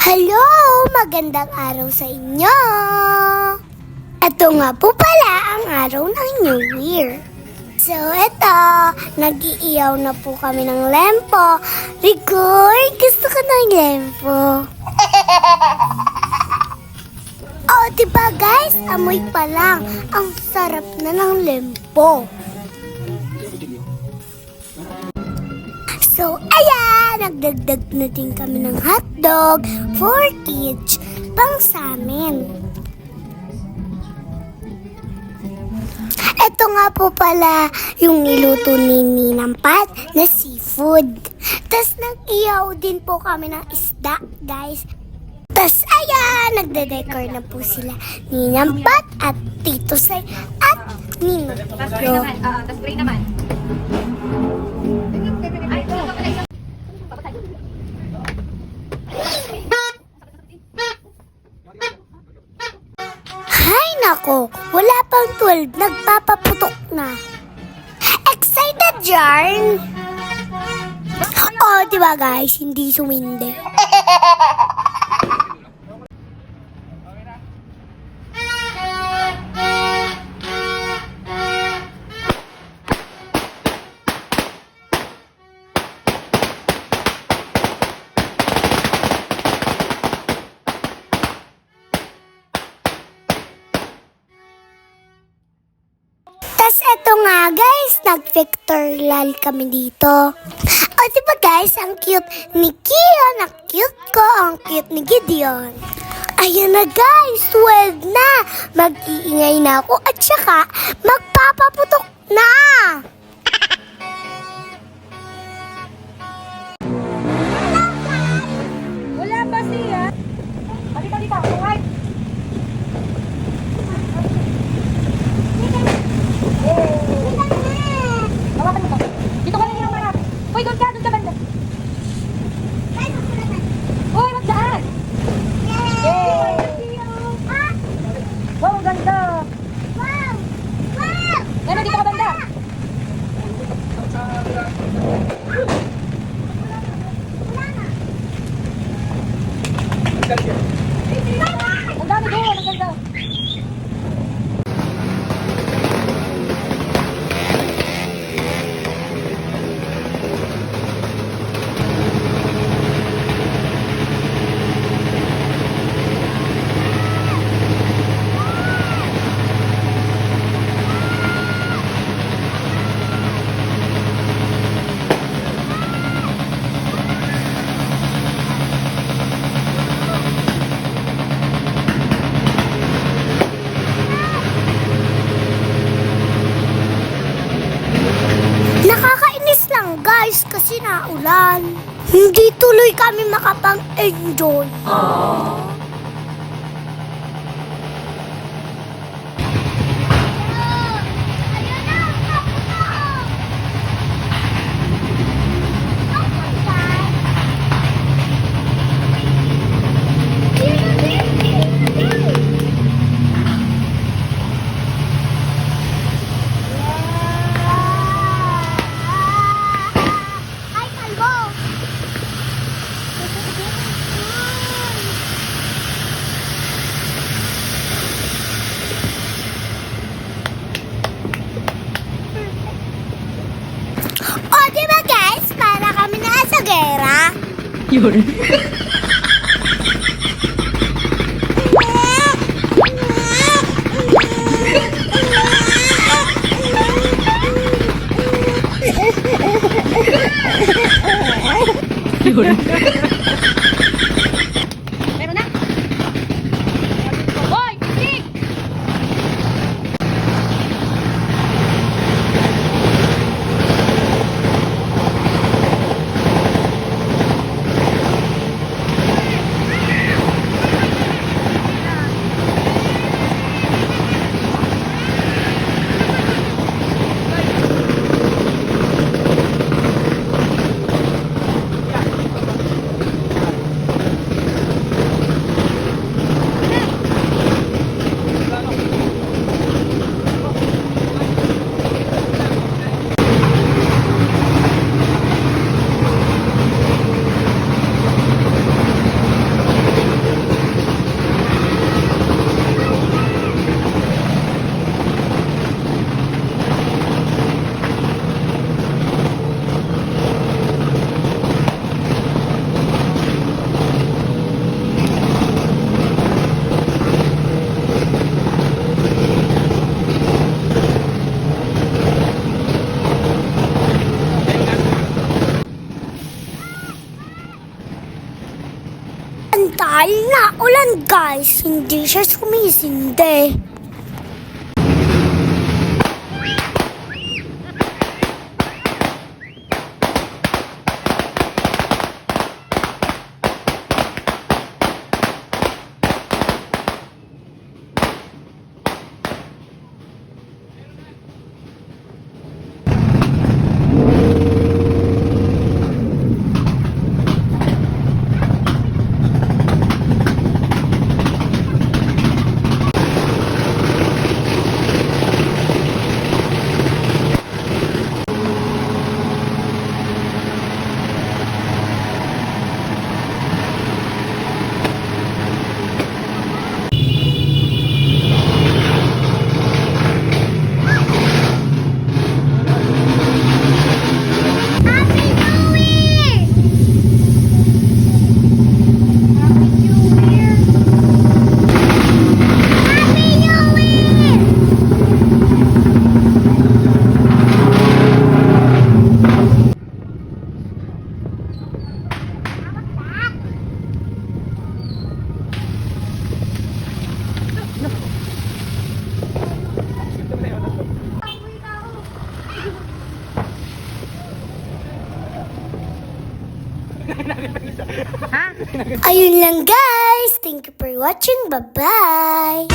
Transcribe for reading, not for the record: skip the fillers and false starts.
Hello! Magandang araw sa inyo! Ito nga po pala ang araw ng New Year. So, eto, nag-iiyaw na po kami ng lempo. Rigoy, gusto ko ng lempo. Oh, diba guys? Amoy pa lang. Ang sarap na ng lempo. So, ayan, nagdagdag na din kami ng hotdog for each pang sa amin. Ito nga po pala yung niluto ni Ninang Pat na seafood. Tapos nag-ihaw din po kami ng isda, guys. Tapos ayan, nagde-decor na po sila Ninang Pat at Tito Sai at Ninang Pedro. Tapos gray naman. Hay nako, wala pang 12, nagpapaputok na. Excited yarn? Oh, diba guys, hindi sumindi. Tas eto nga guys, nag-pictorial kami dito. O diba guys, ang cute ni Kion, ang cute ko, ang cute ni Gideon. Ayan na guys, 12 na. Mag-iingay na ako at saka magpapaputok na. Wala pa siya. Halika, kuhay. Hawakan mo to. Dito ka lang yung marap. Uy, doon ka banda. Uy, wag daan. Yay! Wow, ang ganda. Ano, dito ka banda. Ang dami doon, ang ganda. Nakakainis lang guys kasi naulan. Hindi tuloy kami makapang-enjoy. Ay, kalbo! O, diba guys? Para kami nasa gera. Yun. Yun. Meron na. Hoy, tik! Ang dahil na ulan guys, hindi siya sumisindi. Ha? Ayun lang guys. Thank you for watching. Bye-bye.